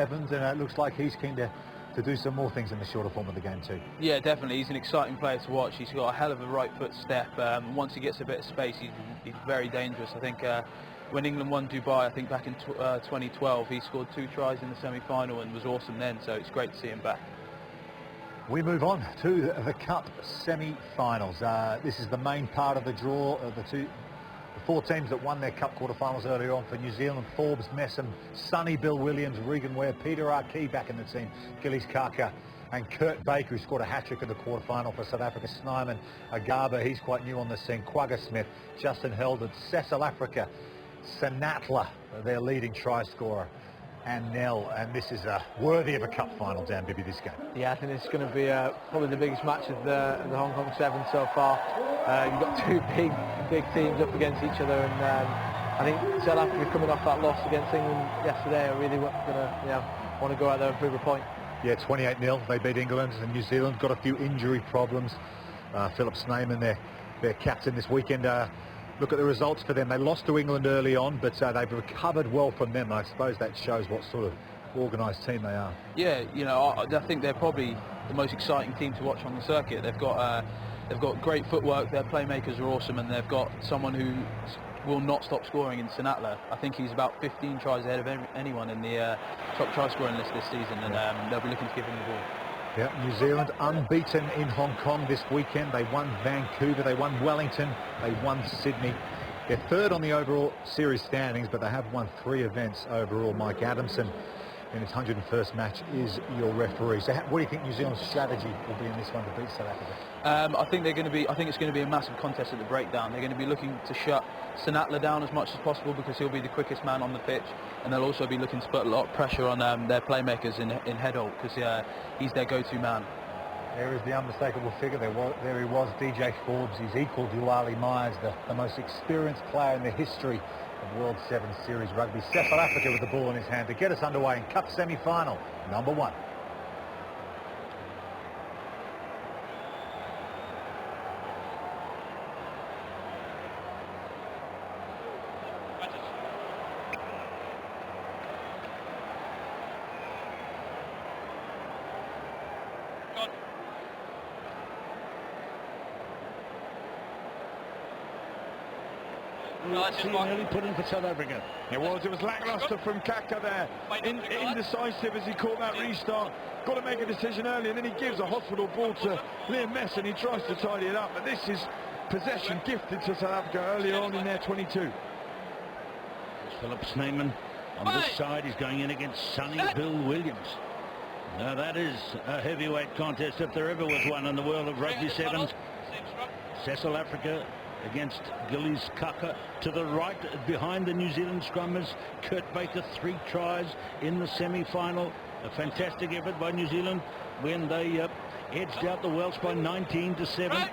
sevens, and it looks like he's keen to do some more things in the shorter form of the game too. Yeah, definitely. He's an exciting player to watch. He's got a hell of a right foot step. Once he gets a bit of space, he's very dangerous. I think when England won Dubai, I think back in 2012, he scored 2 tries in the semi-final and was awesome then, so it's great to see him back. We move on to the Cup semi-finals. This is the main part of the draw of the 4 teams that won their Cup quarterfinals earlier on. For New Zealand, Forbes Messam, Sonny Bill Williams, Regan Ware, Peter Arkey back in the team, Gillies Kaka and Kurt Baker, who scored a hat-trick in the quarterfinal. For South Africa, Snyman Agaba, he's quite new on the scene, Quagga Smith, Justin Heldon, Cecil Africa, Senatla, their leading try scorer, and Nell, and this is worthy of a cup final, Dan Bibby, this game. Yeah, I think it's going to be probably the biggest match of the Hong Kong Sevens so far. You've got 2 big teams up against each other, and I think South Africa coming off that loss against England yesterday are really going to want to go out there and prove a point. Yeah, 28-0, they beat England, and New Zealand got a few injury problems. Philip Snyman, their captain this weekend, look at the results for them. They lost to England early on, but they've recovered well from them. I suppose that shows what sort of organised team they are. Yeah, you know, I think they're probably the most exciting team to watch on the circuit. They've got great footwork. Their playmakers are awesome, and they've got someone who will not stop scoring in Senatla. I think he's about 15 tries ahead of anyone in the top try scoring list this season, and they'll be looking to give him the ball. Yeah, New Zealand unbeaten in Hong Kong this weekend. They won Vancouver, they won Wellington, they won Sydney. They're third on the overall series standings, but they have won 3 events overall. Mike Adamson, in his 101st match, is your referee. So what do you think New Zealand's strategy will be in this one to beat South Africa? I think it's going to be a massive contest at the breakdown. They're going to be looking to shut Senatla down as much as possible because he'll be the quickest man on the pitch, and they'll also be looking to put a lot of pressure on their playmakers in Headholt because he's their go-to man. There is the unmistakable figure. There he was, DJ Forbes. He's equal to Ulali Myers, the most experienced player in the history of World 7 Series Rugby. South Africa with the ball in his hand to get us underway in Cup semi-final number 1. Nearly put in for South Africa. It was lacklustre from Kaka there. Indecisive as he caught that restart. Got to make a decision early, and then he gives a hospital ball to Liam Mess, and he tries to tidy it up. But this is possession gifted to South Africa early on in their 22. There's Philip Snyman on this side. He's going in against Sonny Bill Williams. Now that is a heavyweight contest if there ever was one in the world of rugby sevens. Cecil Africa against Gillies Kaka to the right behind the New Zealand scrummers. Kurt Baker, 3 tries in the semi-final. A fantastic effort by New Zealand when they edged out the Welsh by 19-7.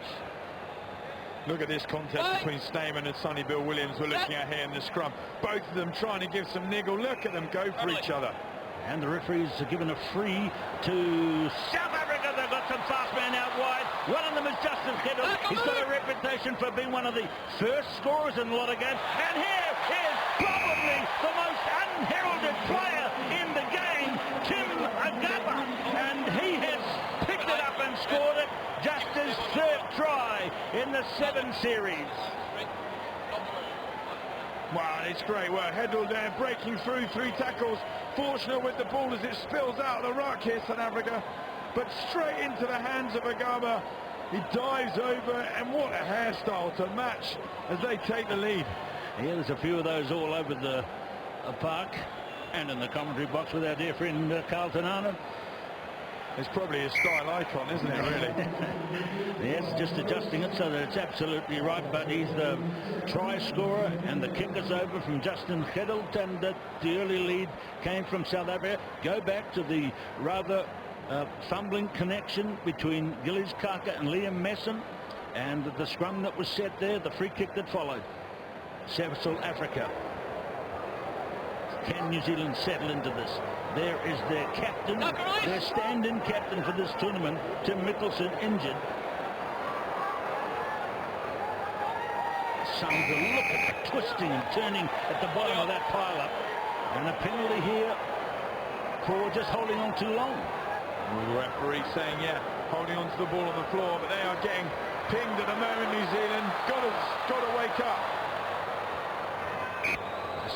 Look at this contest between Snyman and Sonny Bill Williams we're looking at here in the scrum. Both of them trying to give some niggle. Look at them go for each other. And the referees are given a free to South Africa. They've got some fast men out wide. One of them is Justin Heddle. He's got a reputation for being one of the first scorers in a lot of games. And here is probably the most unheralded player in the game, Tim Agaba. And he has picked it up and scored it, just his 3rd try in the 7 series. Wow, it's great work. Heddle there breaking through 3 tackles. Fortunate with the ball as it spills out the ruck here, South Africa. But straight into the hands of Agaba. He dives over, and what a hairstyle to match as they take the lead. Yeah, there's a few of those all over the park and in the commentary box with our dear friend Carlton Arnold. It's probably a style icon, isn't it, really? Yes, just adjusting it so that it's absolutely right, but he's the try scorer, and the kick is over from Justin Heddle, and the early lead came from South Africa. Go back to the rather fumbling connection between Gillies Kaka and Liam Messam, and the scrum that was set there, the free kick that followed. South Africa. Can New Zealand settle into this? There is their captain, their stand-in captain for this tournament, Tim Mickelson, injured. Sunderland, look at the twisting and turning at the bottom of that pile-up. And a penalty here for just holding on too long. Well, the referee saying, yeah, holding on to the ball on the floor, but they are getting pinged at the moment. New Zealand got to wake up.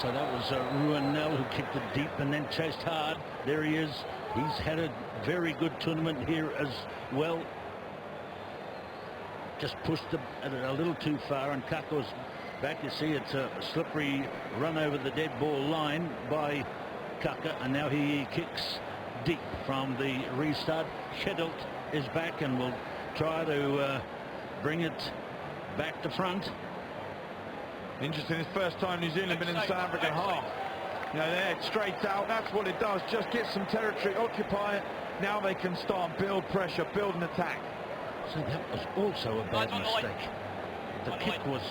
So that was Ruanel who kicked it deep and then chased hard. There he is. He's had a very good tournament here as well. Just pushed it a little too far, and Kako's back. You see it's a slippery run over the dead ball line by Kaka, and now he kicks deep from the restart. Shedelt is back and will try to bring it back to front. Interesting, it's the first time New Zealand been in the South African half. You know, they're straight out, that's what it does, just get some territory, occupy it. Now they can start, build pressure, build an attack. So that was also a bad mistake. The kick was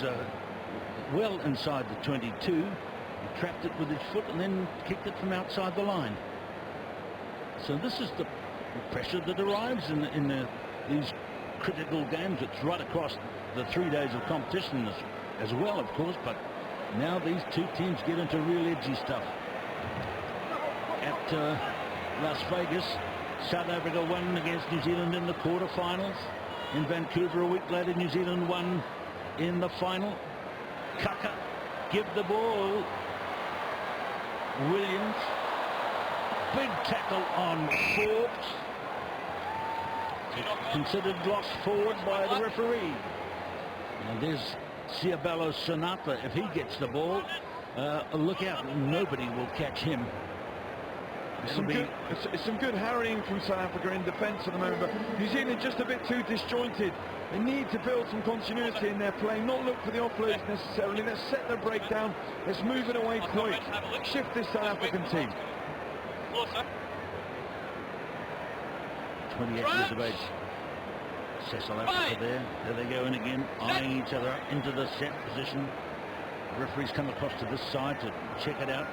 well inside the 22. He trapped it with his foot and then kicked it from outside the line. So this is the pressure that arrives in these critical games. It's right across the 3 days of competition as well, of course, but now these two teams get into real edgy stuff. At Las Vegas, South Africa won against New Zealand in the quarterfinals. In Vancouver a week later, New Zealand won in the final. Kaka give the ball. Williams, big tackle on Forbes. It's considered lost forward by the referee. And there's Siabelo Sonata. If he gets the ball, look out, nobody will catch him. It's some good harrying from South Africa in defence at the moment, but New Zealand just a bit too disjointed. They need to build some continuity in their play, not look for the offloads necessarily. Let's set the breakdown, let's move it away quick, shift this South African team. 28 years of age. Cecil Africa there they go in again, eyeing each other up into the set position. The referees come across to this side to check it out.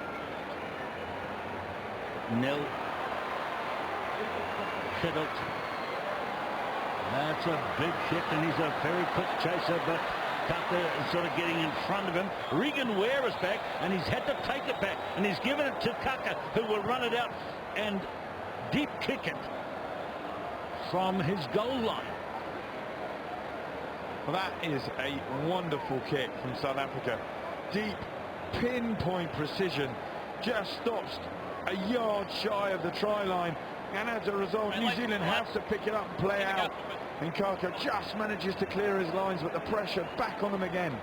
Nel. Shedelt. That's a big kick, and he's a very quick chaser, but Kaka is sort of getting in front of him. Regan Ware is back, and he's had to take it back, and he's given it to Kaka, who will run it out and deep kick it from his goal line. Well, that is a wonderful kick from South Africa. Deep, pinpoint precision, just stops a yard shy of the try line, and as a result New Zealand have to pick it up and play out, and Kaka just manages to clear his lines, but the pressure back on them again.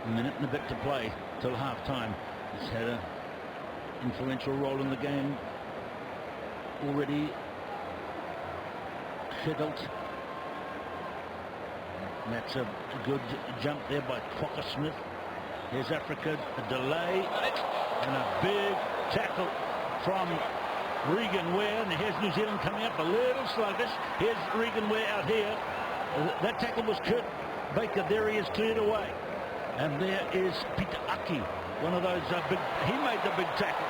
A minute and a bit to play till half-time. He's had an influential role in the game already. Shedelt. And that's a good jump there by Quokka Smith. Here's Africa, a delay and a big tackle from Regan Ware. And here's New Zealand coming up a little sluggish. Here's Regan Ware out here. That tackle was Kurt Baker. There he is, cleared away. And there is Peter Aki, one of those big, he made the big tackle.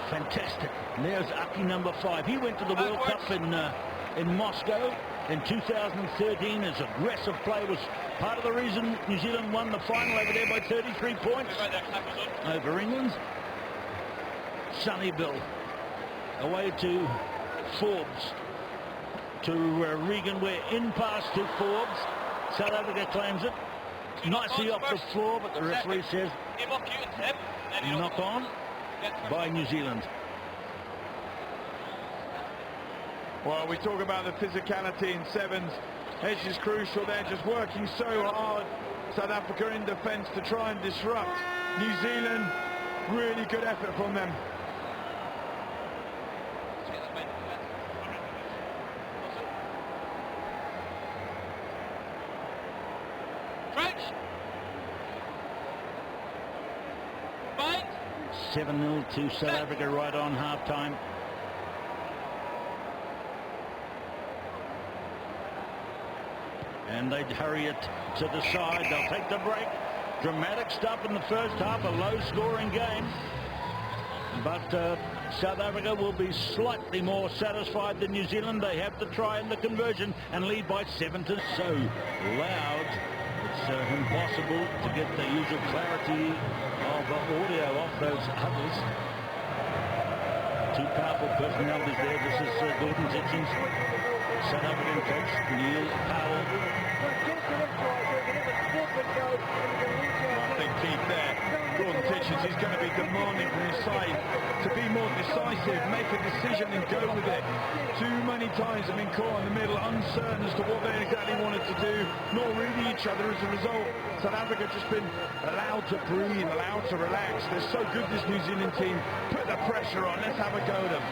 Fantastic. And there's Aki, number 5. He went to the World Cup in Moscow in 2013. His aggressive play was part of the reason New Zealand won the final over there by 33 points over England. Sonny Bill away to Forbes, to Regan Ware, in pass to Forbes. South Africa claims it nicely off the floor, but the referee says knock on by New Zealand. Well, we talk about the physicality in sevens. Edge is crucial. They're just working so hard, South Africa in defence, to try and disrupt New Zealand. Really good effort from them. French. 7-0 to South Africa right on half-time. And they'd hurry it to the side. They'll take the break. Dramatic stuff in the first half, a low-scoring game. But South Africa will be slightly more satisfied than New Zealand. They have the try and the conversion and lead by 7 to. So loud, the It's impossible to get the usual clarity of audio off those others. Two powerful personalities there. This is Gordon Hitchens, South African coach, Neil Powell. I think Keith there, Gordon Hitchens is going to be demanding from his side to be more decisive, make a decision and go with it. Too many times they've been caught in the middle, uncertain as to what they exactly wanted to do, not reading each other. As a result, South Africa just been allowed to breathe, allowed to relax. They're so good, this New Zealand team. Put the pressure on, let's have a go at them.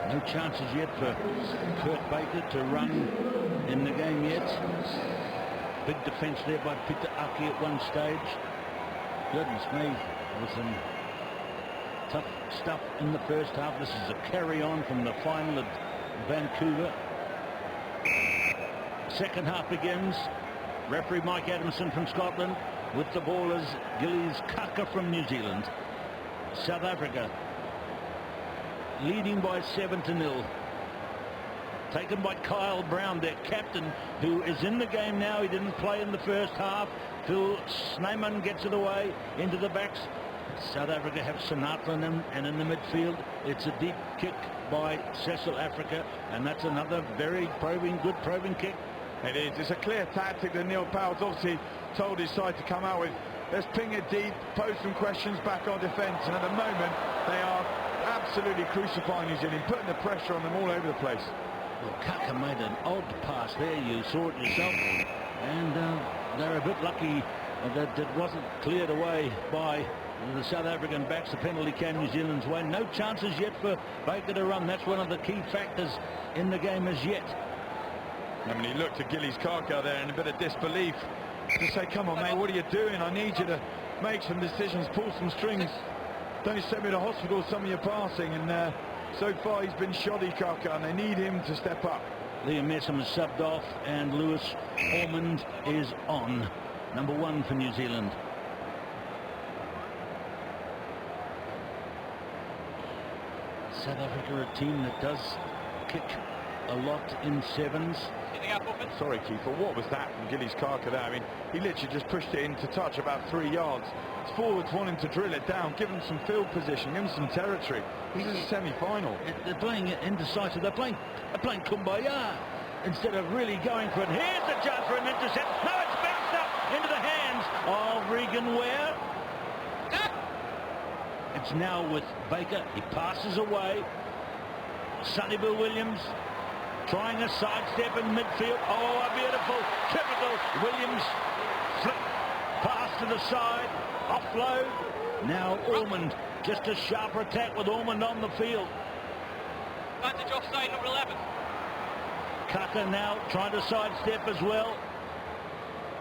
No chances yet for Kurt Baker to run in the game yet. Big defence there by Peter Aki at one stage. Goodness me, there was some tough stuff in the first half. This is a carry-on from the final at Vancouver. Second half begins. Referee Mike Adamson from Scotland. With the ballers, Gillies Kaka from New Zealand. South Africa leading by 7-0. Taken by Kyle Brown, their captain, who is in the game now. He didn't play in the first half. Phil Snyman gets it away into the backs. South Africa have Sinatra in them, and in the midfield it's a deep kick by Cecil Africa, and that's another very probing, good probing kick. It is. It's a clear tactic that Neil Powell's obviously told his side to come out with. Let's ping it deep, pose some questions back on defence, and at the moment they are absolutely crucifying New Zealand, putting the pressure on them all over the place. Well, Kaka made an odd pass there, you saw it yourself, and they're a bit lucky that it wasn't cleared away by the South African backs. The penalty came New Zealand's way. No chances yet for Baker to run. That's one of the key factors in the game as yet. I mean, he looked at Gillies Kaka there in a bit of disbelief to say, come on, mate, what are you doing? I need you to make some decisions, pull some strings. Don't send me to hospital with some of your passing. And so far he's been shoddy, Kaka, and they need him to step up. Liam Messam is subbed off, and Lewis Ormond is on. Number 1 for New Zealand. South Africa, a team that does kick a lot in sevens. Sorry, Keeper, what was that from Gillies Kaka there? I mean, he literally just pushed it into touch about 3 yards. His forwards wanting to drill it down, give him some field position, give him some territory. This is a semi-final. They're playing it indecisive. They're playing kumbaya instead of really going for it. Here's the chance for an intercept. No, it's bounced up into the hands of Regan Ware. It's now with Baker. He passes away. Sonny Bill Williams trying a sidestep in midfield. Oh, a beautiful, typical Williams flip pass to the side, offload. Now Ormond, just a sharper attack with Ormond on the field. Advantage offside, number 11. Kaka now trying to sidestep as well.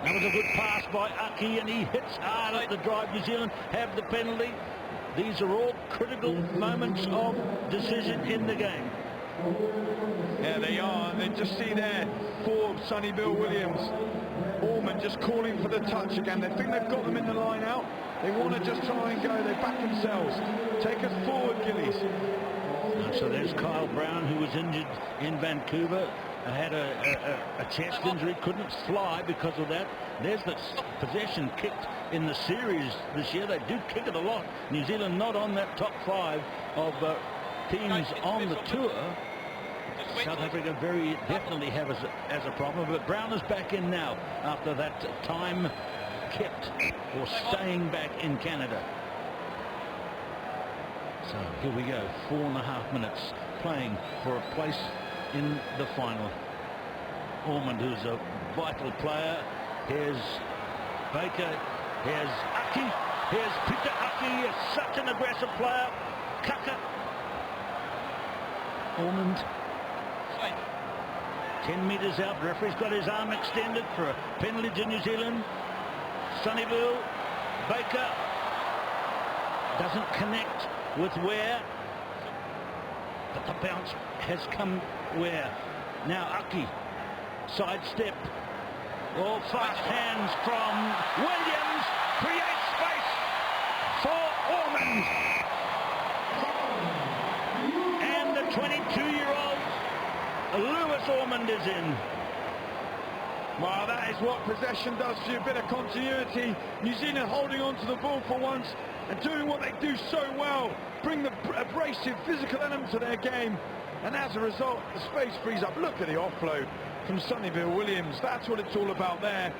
That was a good pass by Aki, and he hits hard at the drive. New Zealand have the penalty. These are all critical moments of decision in the game. Yeah, they are. And then just see there, Forbes, Sonny Bill Williams, Ormond just calling for the touch again. They think they've got them in the line out. They want to just try and go. They back themselves. Take us forward, Gillies. So there's Kyle Brown, who was injured in Vancouver. Had a chest injury, couldn't fly because of that. There's the possession kicked in the series this year. They do kick it a lot. New Zealand not on that top 5 of teams on the tour. South Africa very definitely have as a problem, but Brown is back in now after that time kept or staying back in Canada. So here we go, 4.5 minutes playing for a place in the final. Ormond, who's a vital player. Here's Baker. Here's Aki. Here's Peter Aki, is such an aggressive player. Kaka. Ormond. 10 metres out. The referee's got his arm extended for a penalty to New Zealand. Sonnyville. Baker. doesn't connect with Ware, but the bounce has come Ware. Now Aki, sidestep. All fast hands from Williams, creates space for Ormond. And the 22-year-old Lewis Ormond is in. Well, that is what possession does to you, a bit of continuity. New Zealand holding on to the ball for once and doing what they do so well, bring the abrasive physical element to their game, and as a result the space frees up. Look at the offload from Sonny Bill Williams, that's what it's all about there,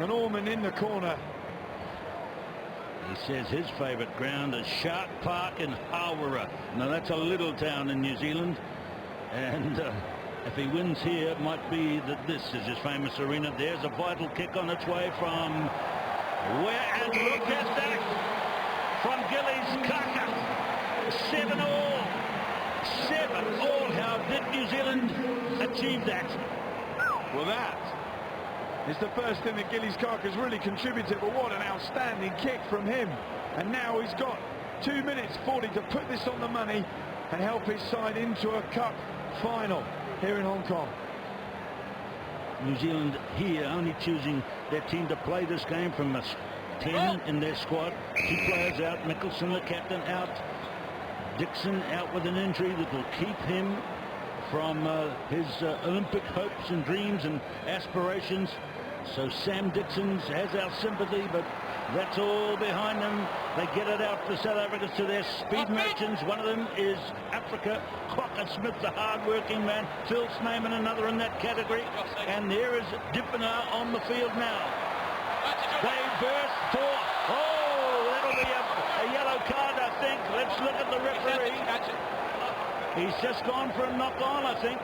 and Ormond in the corner. He says his favourite ground is Shark Park in Hawera. Now that's a little town in New Zealand, and if he wins here, it might be that this is his famous arena. There's a vital kick on its way from Ware, and look at that from Gillies Kaka. 7-all. 7-all. How did New Zealand achieve that? Well, that is the first thing that Gillies Kaka has really contributed, but what an outstanding kick from him. And now he's got 2 minutes 40 to put this on the money and help his side into a cup final here in Hong Kong. New Zealand here only choosing their team to play this game from 10 in their squad. 2 players out, Mickelson the captain out, Dixon out with an injury that will keep him from his Olympic hopes and dreams and aspirations. So Sam Dixon has our sympathy, but that's all behind them. They get it out for South Africa to their speed merchants. One of them is Africa. Crocker Smith, the hard-working man. Phil Snyman, another in that category. And there is Dippenaar on the field now. They burst for... Oh, that'll be a yellow card, I think. Let's look at the referee. He's just gone for a knock-on, I think.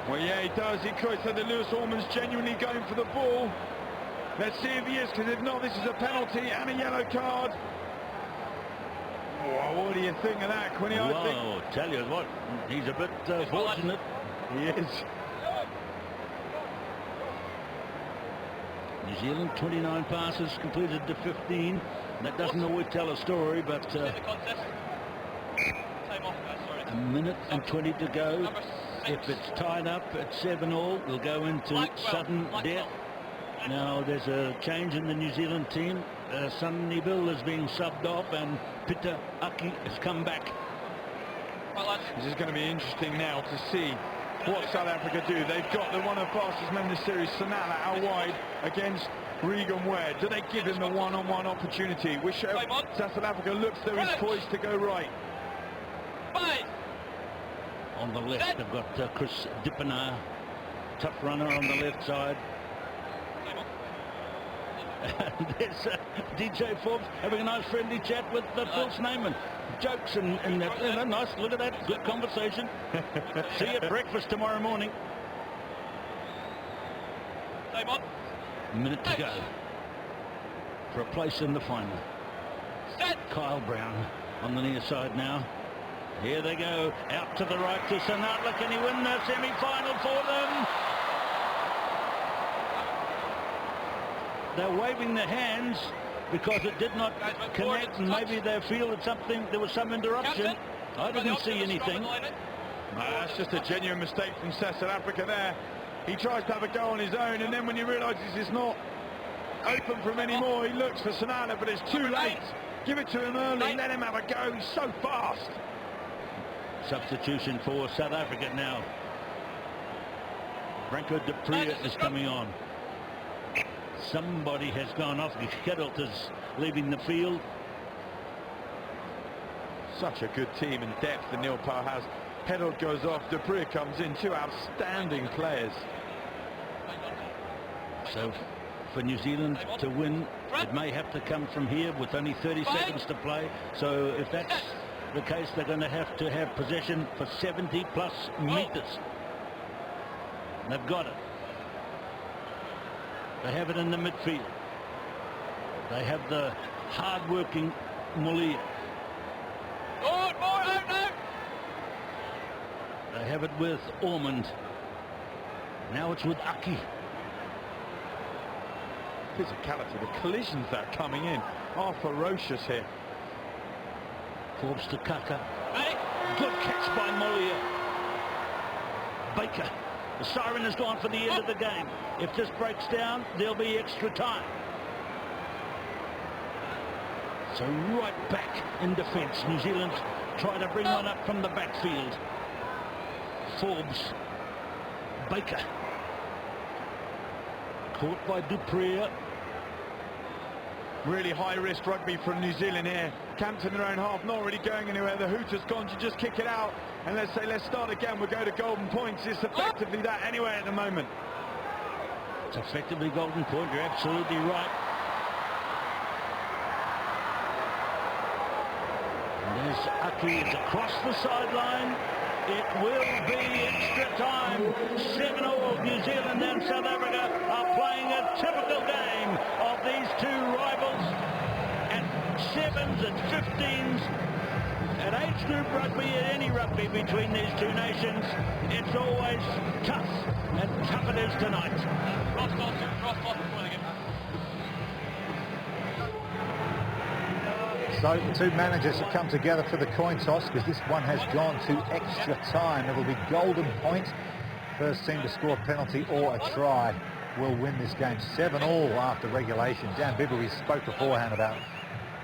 Well, yeah, he does. He could. So the Lewis Ormond's genuinely going for the ball. Let's see if he is, because if not, this is a penalty and a yellow card. Whoa, what do you think of that, Quinny? Whoa, tell you what, he's a bit fortunate. He is. New Zealand, 29 passes completed to 15. That doesn't always tell a story, but a minute and 20 to go. If it's tied up at 7-all, we'll go into sudden death. Now there's a change in the New Zealand team. Sonny Bill is being subbed off and Peter Aki has come back. This is going to be interesting now to see what South Africa do. They've got one of the fastest men in the series, Sinala, out wide against Regan Ware. Do they give him the one-on-one opportunity? South Africa looks though he's poised to go right. On the left, they've got Chris Dippenaar, tough runner on the left side. And there's DJ Forbes having a nice friendly chat with Phil Snyman. Jokes and that, nice, look at that, good conversation. See you at breakfast tomorrow morning. A minute to go for a place in the final. Kyle Brown on the near side now. Here they go, out to the right to Sinatla. Can he win the semi-final for them? They're waving their hands because it did not connect, and maybe they feel that there was some interruption. I didn't see anything. That's just a genuine mistake from South Africa there. He tries to have a go on his own, and then when he realises it's not open for him anymore, he looks for Sinatla, but it's too late. Give it to him early, let him have a go. He's so fast. Substitution for South Africa now. Branko de Preer is coming on. Somebody has gone off. Gerald is leaving the field. Such a good team in depth that Neil Power has. Heddle goes off, de Preer comes in. 2 outstanding players. So for New Zealand to win, it may have to come from here with only 30 seconds to play. So if that's the case, they're going to have possession for 70 plus meters. They've got it. They have it in the midfield. They have the hard-working Mulia. They have it with Ormond. Now it's with Aki. Physicality, the collisions that are coming in. are ferocious here. Forbes to Kaka. Good catch by Mollier. Baker. The siren has gone for the end of the game. If this breaks down, there'll be extra time. So right back in defence. New Zealand try to bring one up from the backfield. Forbes. Baker. Caught by Dupree. Really high-risk rugby from New Zealand here. Camped in their own half, not really going anywhere. The hooter's gone to just kick it out. And let's say, let's start again. We'll go to golden points. It's effectively that anyway at the moment. It's effectively golden point. You're absolutely right. And there's Aki. It's across the sideline. It will be extra time. 7-all. New Zealand and South Africa are playing a typical game of these two rivals at 7s and 15s. At age group rugby, at any rugby between these two nations, it's always tough, and tough it is tonight. So the two managers have come together for the coin toss, because this one has gone to extra time. It'll be golden point. First team to score a penalty or a try will win this game. 7-all after regulation. Dan Bibber, we spoke beforehand about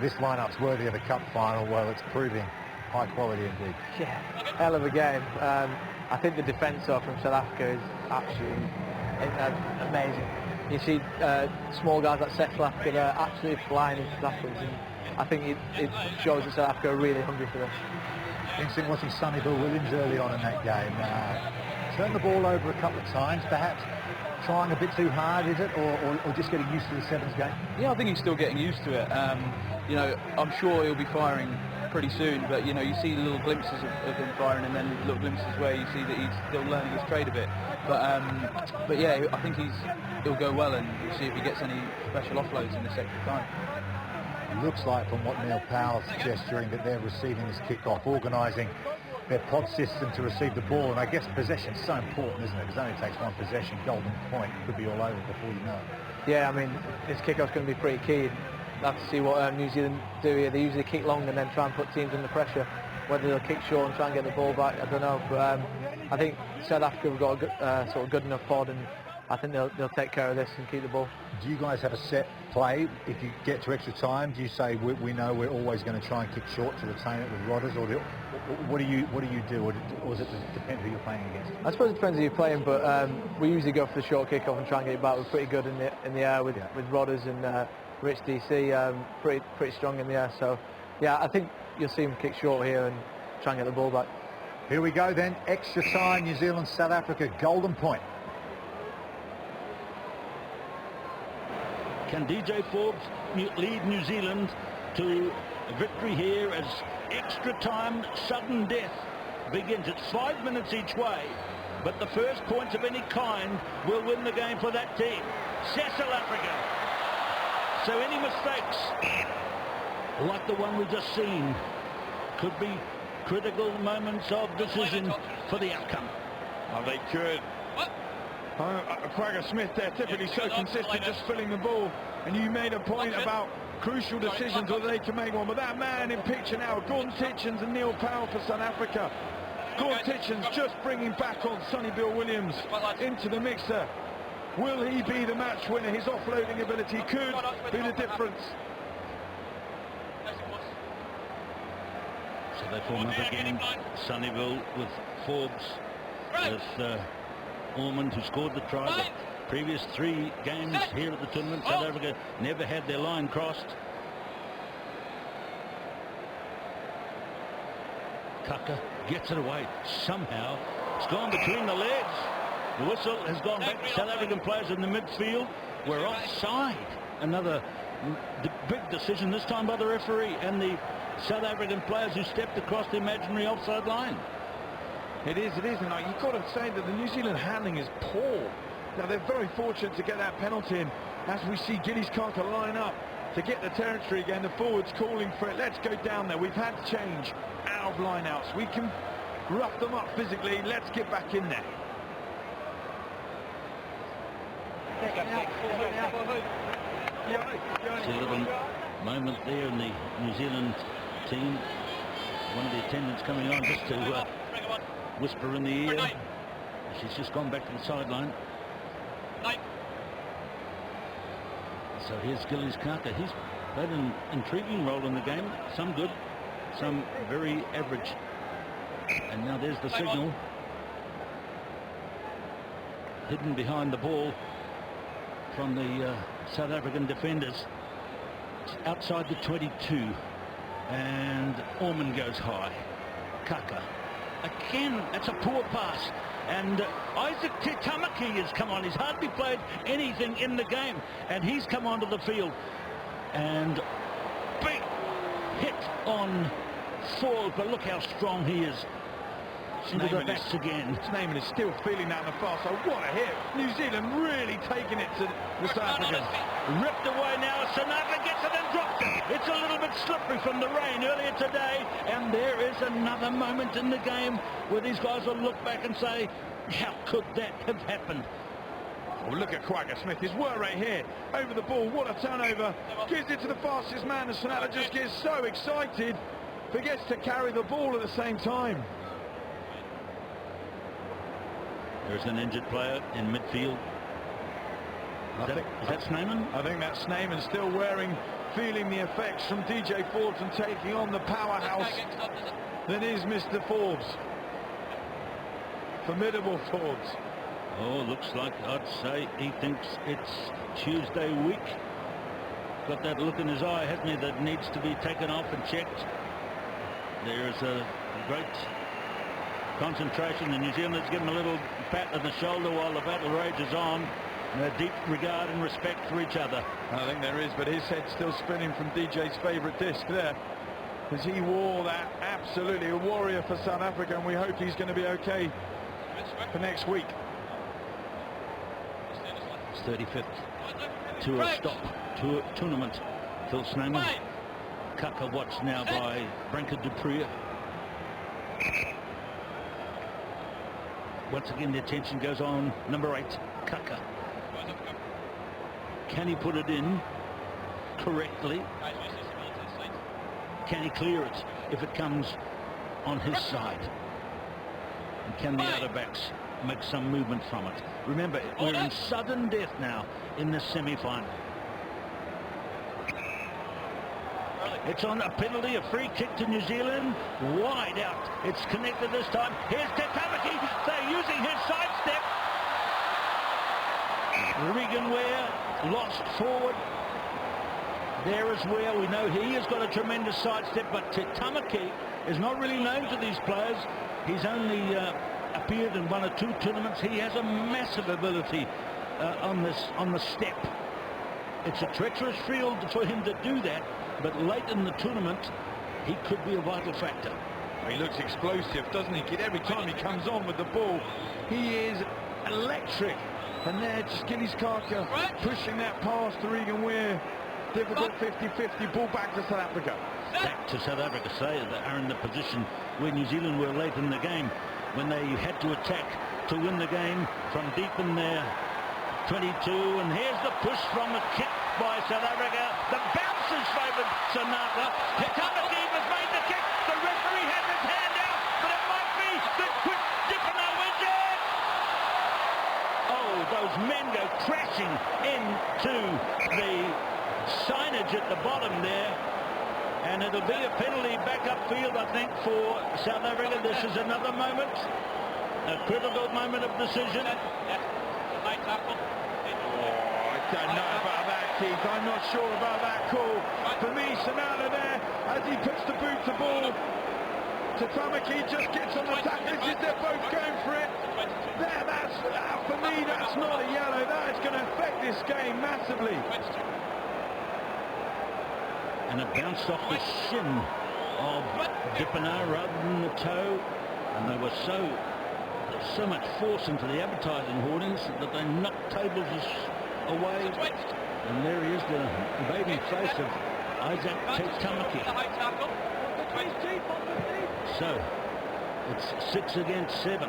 this lineup's worthy of a cup final. Well, it's proving high quality indeed. Yeah, hell of a game. I think the defence from South Africa is absolutely amazing. You see small guys like Settler that are absolutely flying into tackles, and I think it shows that South Africa are really hungry for this. Interesting watching Sonny Bill Williams early on in that game. Turned the ball over a couple of times, perhaps trying a bit too hard, is it, or just getting used to the sevens game? Yeah, I think he's still getting used to it. You know, I'm sure he'll be firing pretty soon, but you know, you see little glimpses of him firing, and then little glimpses where you see that he's still learning his trade a bit. But yeah, I think he'll go well, and we'll see if he gets any special offloads in this extra time. It looks like, from what Neil Powell's gesturing, that they're receiving this kick-off, organising their pod system to receive the ball. And I guess possession's so important, isn't it? Because it only takes one possession, golden point, could be all over before you know it. Yeah, I mean, this kick-off's going to be pretty key. We'll have to see what New Zealand do here. They usually kick long and then try and put teams under pressure. Whether they'll kick short and try and get the ball back, I don't know. But I think South Africa have got a sort of good enough pod, and I think they'll take care of this and keep the ball. Do you guys have a set play? If you get to extra time, do you say we know we're always going to try and kick short to retain it with Rodders, or what do you do, or does it depend who you're playing against? I suppose it depends who you're playing, but we usually go for the short kick-off and try and get it back. We're pretty good in the air with Rodders and Rich DC, pretty strong in the air. So yeah, I think you'll see him kick short here and try and get the ball back. Here we go then, extra time, New Zealand, South Africa, golden point. Can DJ Forbes lead New Zealand to victory here as extra time, sudden death begins? It's 5 minutes each way, but the first points of any kind will win the game for that team. South Africa. So any mistakes, like the one we've just seen, could be critical moments of decision for the outcome. Oh, they could. Kwagga Smith there, typically so consistent, just filling the ball. And you made a point about crucial decisions, whether they can make one. But that man in picture now, Gordon Titchens and Neil Powell for South Africa. Gordon Titchens just bringing back on Sonny Bill Williams into the mixer. Will he be the match winner? His offloading ability could be the difference. So they form up again. Sunnyville with Forbes, with Ormond, who scored the try. The previous 3 games here at the tournament, South Africa never had their line crossed. Kaka gets it away somehow. It's gone between the legs. The whistle has gone back to South African players in the midfield. We're offside. Another big decision, this time by the referee and the South African players who stepped across the imaginary offside line. It is, and you've got to say that the New Zealand handling is poor. Now, they're very fortunate to get that penalty in, as we see Gillies Carter line up to get the territory again. The forwards calling for it. Let's go down there. We've had change out of lineouts. We can rough them up physically. Let's get back in there. See a little moment there in the New Zealand team. One of the attendants coming on just to whisper in the ear. She's just gone back to the sideline. So here's Gillies Kaka. He's played an intriguing role in the game. Some good, some very average. And now there's the signal. Hidden behind the ball from the South African defenders. It's outside the 22. And Orman goes high. Kaka. Again, that's a poor pass. And Isaac Te Tamaki has come on. He's hardly played anything in the game. And he's come onto the field. And big hit on Ford. But look how strong he is. Into the backs again. Snyman is still feeling that in the far side. What a hit. New Zealand really taking it to the South Africans. Ripped away now. Sinatra gets it and drops it. It's a little bit slippery from the rain earlier today. And there is another moment in the game where these guys will look back and say, how could that have happened? Oh, look at Kwagga Smith. His work right here. Over the ball. What a turnover. Gives it to the fastest man. And Sinatra just gets so excited. Forgets to carry the ball at the same time. There's an injured player in midfield. Is that Snyman? I think that's Snyman still feeling the effects from DJ Forbes and taking on the powerhouse that is Mr. Forbes. Formidable Forbes. Oh, looks like I'd say he thinks it's Tuesday week. Got that look in his eye, hasn't he, that needs to be taken off and checked. There's a great concentration. The New Zealanders give him a little pat on the shoulder while the battle rages on. And a deep regard and respect for each other. I think there is, but his head's still spinning from DJ's favourite disc there. Because he wore that, absolutely a warrior for South Africa, and we hope he's going to be okay for next week. It's 35th to a stop, to a tournament. Phil Snyman. Kaka watched now by Branka Dupree. Once again, the attention goes on number 8, Kaka. Can he put it in correctly? Can he clear it if it comes on his side? And can the other backs make some movement from it? Remember, we're in sudden death now in this semi-final. It's on a penalty, a free kick to New Zealand. Wide out. It's connected this time. Here's Te Tamaki. They're using his sidestep. Regan Ware lost forward. There is Ware. We know he has got a tremendous sidestep, but Te Tamaki is not really known to these players. He's only appeared in 1 or 2 tournaments. He has a massive ability on the step. It's a treacherous field for him to do that. But late in the tournament, he could be a vital factor. He looks explosive, doesn't he, kid? Every time he comes on with the ball, he is electric. And there, just Gillies Kaka pushing that pass to Regan Ware. Difficult 50-50, ball back to South Africa. Back to South Africa, say they are in the position where New Zealand were late in the game, when they had to attack to win the game from deep in their 22. And here's the push from the kick by South Africa. The bounce is favoured Sinatra. Te Tamaki has made the kick. The referee has his hand out, but it might be the quick Dipper wins it. Oh, those men go crashing into the signage at the bottom there. And it'll be a penalty back upfield, I think, for South Africa. This is another moment, a critical moment of decision. I don't know about that, Keith. I'm not sure about that call. For me, Sinatra there, as he puts the boot to ball, Te Tamaki just gets on the tackle. They're both going for it. There, for me, that's not a yellow. That is going to affect this game massively. And it bounced off the shin of Dippenaar rather than the toe. And they were so much force into the advertising hoardings that they knocked tables away. And there he is, the baby face of Isaac Te Tamaki. So it's 6 against 7.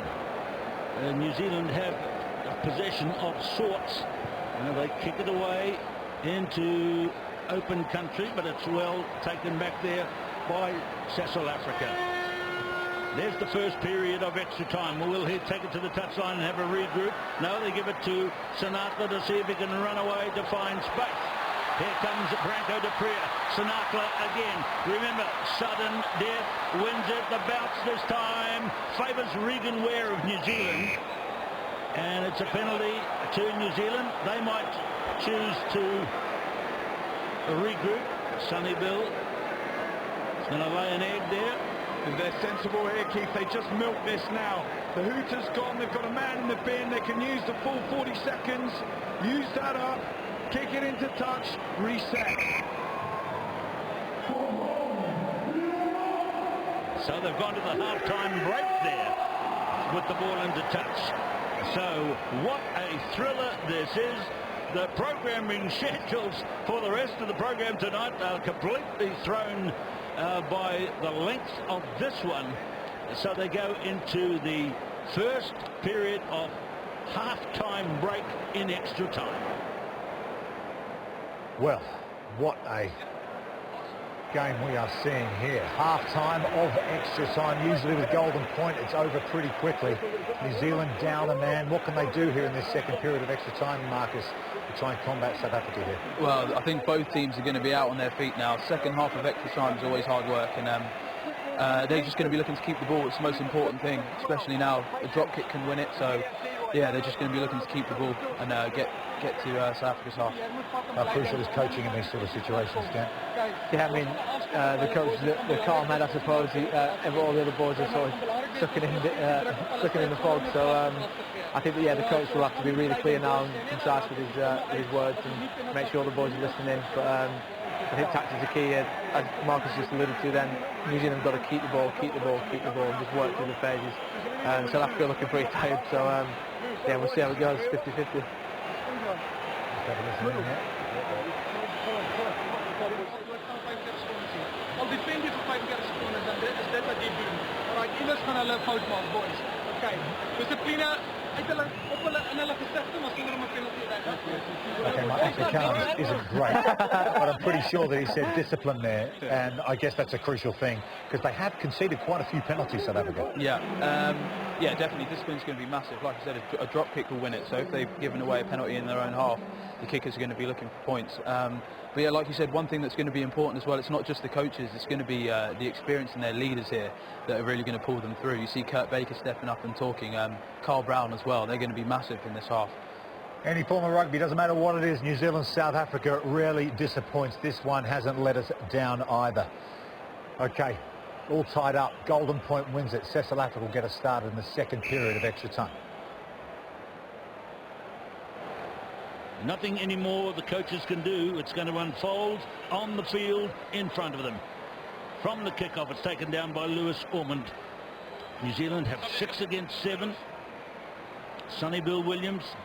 New Zealand have a possession of sorts. Now they kick it away into open country, but it's well taken back there by South Africa. There's the first period of extra time. Will he take it to the touchline and have a regroup? No, they give it to Sinatla to see if he can run away to find space. Here comes Branko de Pree. Sinatla again. Remember, sudden death wins it. The bounce this time favours Regan Ware of New Zealand. And it's a penalty to New Zealand. They might choose to regroup. Sonny Bill is going to lay an egg there. And they're sensible here, Keith. They just milk this now. The hooter's gone. They've got a man in the bin. They can use the full 40 seconds. Use that up. Kick it into touch. Reset. So they've gone to the half-time break there with the ball into touch. So what a thriller this is. The programming schedules for the rest of the program tonight are completely thrown by the length of this one. So they go into the first period of half-time break in extra time. Well, what a game we are seeing here. Half-time of extra time. Usually with Golden Point, it's over pretty quickly. New Zealand down a man. What can they do here in this second period of extra time, Marcus, to try and combat South Africa here? Well, I think both teams are going to be out on their feet now. Second half of extra time is always hard work, and they're just going to be looking to keep the ball. It's the most important thing, especially now. A drop kick can win it, so yeah, they're just going to be looking to keep the ball and get to South Africa's half. How crucial is coaching in these sort of situations, Dan? Yeah, I mean, the coach, the calm head, I suppose. All the other boys are sort of sucking in the fog. So I think that, yeah, the coach will have to be really clear now and concise with his words and make sure the boys are listening. But I think tactics are key. As Marcus just alluded to, then New Zealand got to keep the ball, and just work through the phases. South Africa looking pretty tired. So yeah, we'll see how it goes. 50-50. Al defend jy vir 35 sekondes dan is dit wat jy doen. Alright, iewers gaan hulle fout maak, boys. Okay. Dissipline uit hulle op hulle in hulle gesigte maar sonder om 'n penalty te Okay, my Afrikaans isn't great, but I'm pretty sure that he said discipline there, and I guess that's a crucial thing because they have conceded quite a few penalties, South Africa. Yeah, definitely. Discipline's going to be massive. Like I said, a drop kick will win it. So if they've given away a penalty in their own half, the kickers are going to be looking for points. But yeah, like you said, one thing that's going to be important as well, it's not just the coaches, it's going to be the experience in their leaders here that are really going to pull them through. You see Kurt Baker stepping up and talking, Carl Brown as well. They're going to be massive in this half. Any form of rugby, doesn't matter what it is, New Zealand, South Africa really disappoints. This one hasn't let us down either. Okay, all tied up. Golden Point wins it. South Africa will get us started in the second period of extra time. Nothing anymore the coaches can do. It's going to unfold on the field in front of them. From the kickoff, it's taken down by Lewis Ormond. New Zealand have 6 against 7. Sonny Bill Williams.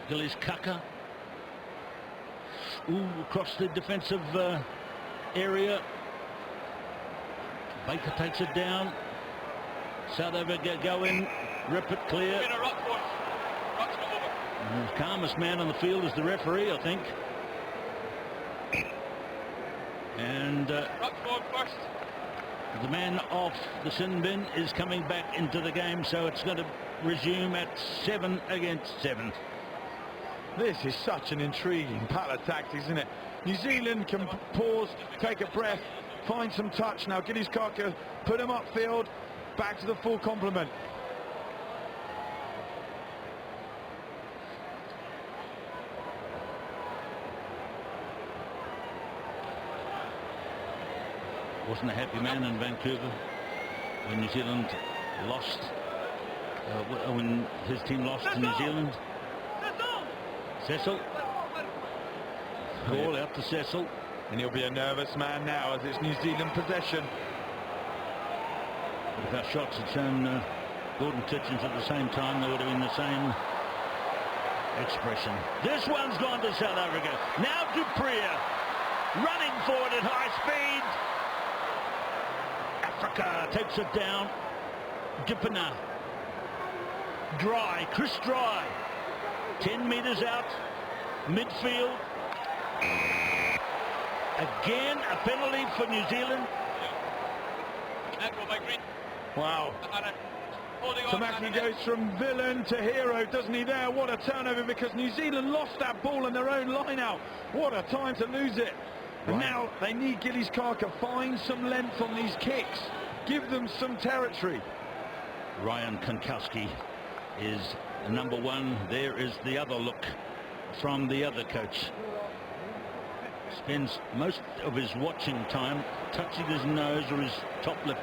Gillies Kaka. Across the defensive area. Baker takes it down. South Africa go in, rip it clear. And the calmest man on the field is the referee, I think. And the man off the sin bin is coming back into the game, so it's going to resume at 7 against 7. This is such an intriguing pattern of tactics, isn't it? New Zealand can pause, take a breath, find some touch. Now Gillies Kaka put him upfield, back to the full complement. Wasn't a happy man in Vancouver when New Zealand lost, when his team lost to New Zealand. Cecil. Ball out to Cecil. And he'll be a nervous man now as it's New Zealand possession. If our shots had shown Gordon Kitchens at the same time, there would have been the same expression. This one's gone to South Africa. Now du Preez running forward at high speed. Africa takes it down. Dipena. Dry, Chris Dry. 10 metres out, midfield. Again, a penalty for New Zealand. Wow. Tamaki goes from villain to hero, doesn't he there? What a turnover, because New Zealand lost that ball in their own line out. What a time to lose it. And now they need Gillies Kaka. Find some length on these kicks. Give them some territory. Ryan Kankowski is number one. There is the other look from the other coach. Spends most of his watching time touching his nose or his top lip.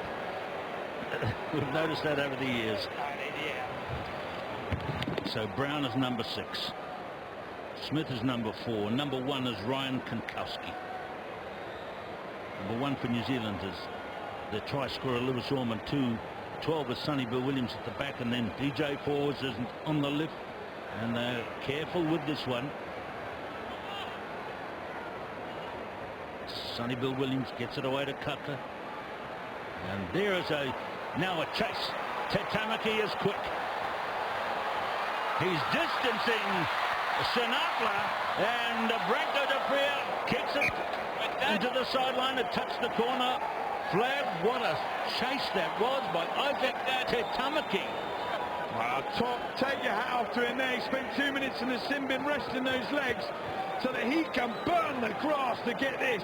We've noticed that over the years. So Brown is number 6. Smith is number 4. Number 1 is Ryan Kankowski. Number 1 for New Zealand is the try scorer Lewis Orman. 2-12 is Sonny Bill Williams at the back, and then DJ Forwards is on the left. And they're careful with this one. Sonny Bill Williams gets it away to Kaka. And there is now a chase. Te Tamaki is quick. He's distancing Sinatla, and Branko de Frere kicks it into the sideline. It touched the corner flag. What a chase that was by Isaac Te Tamaki. Wow, Top, take your hat off to him there. He spent 2 minutes in the sin bin resting those legs so that he can burn the grass to get this.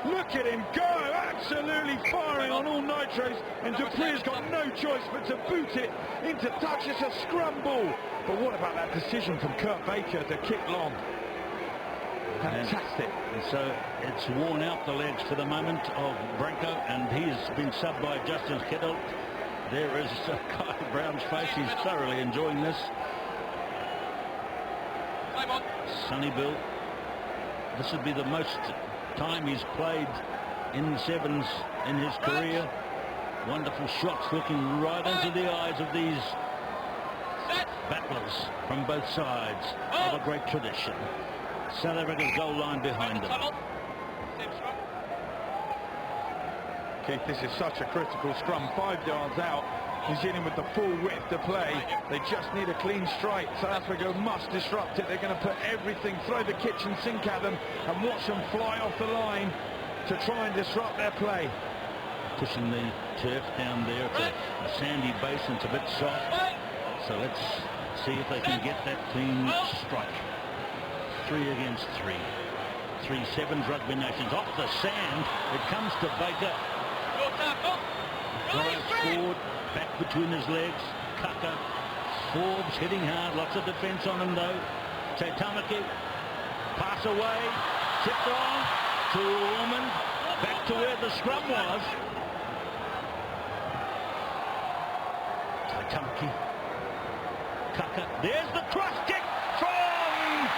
Look at him go, absolutely firing on all nitros, and Dupree's got no choice but to boot it into touch. It's a scrum ball. But what about that decision from Kurt Baker to kick long? Fantastic. And so it's worn out the legs for the moment of Branko, and he's been subbed by Justin Kittle. There is Kyle Brown's face. He's thoroughly enjoying this. Sonny Bill. This would be the most time he's played in sevens in his career. Wonderful shots looking right into the eyes of these battlers from both sides of a great tradition. South Africa's goal line behind them. Keith, this is such a critical scrum. 5 yards out. New Zealand with the full width to play. They just need a clean strike. South Africa must disrupt it. They're going to put everything, throw the kitchen sink at them and watch them fly off the line to try and disrupt their play. Pushing the turf down there. It's a sandy basin. It's a bit soft. So let's see if they can get that clean strike. 3 against 3. 3 sevens rugby nations. Off the sand. It comes to Baker. Drives forward. Back between his legs. Kaka. Forbes hitting hard. Lots of defence on him though. Te Tamaki. Pass away. Tipped on to Orman. Back to where the scrum was. Te Tamaki. Kaka. There's the cross kick from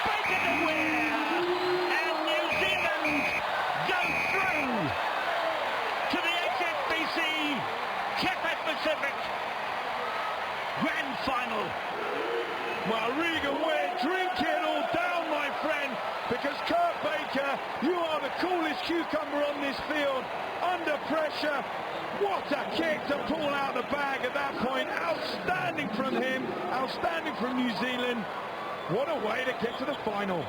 Baker de Ware. And New Zealand go through to the HSBC Cathay Pacific Grand Final. Well, Regan Ware, drink it all down, my friend, because Kurt Baker, you are the coolest cucumber on this field. Under pressure. What a kick to pull out the bag at that point. Outstanding from him. Outstanding from New Zealand. What a way to get to the final.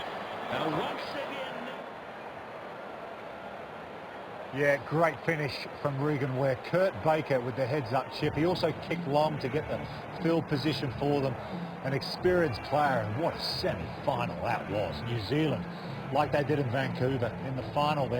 Now once again. Yeah, great finish from Regan Ware. Kurt Baker with the heads-up chip. He also kicked long to get the field position for them. An experienced player, and what a semi-final that was. New Zealand, like they did in Vancouver, in the final there.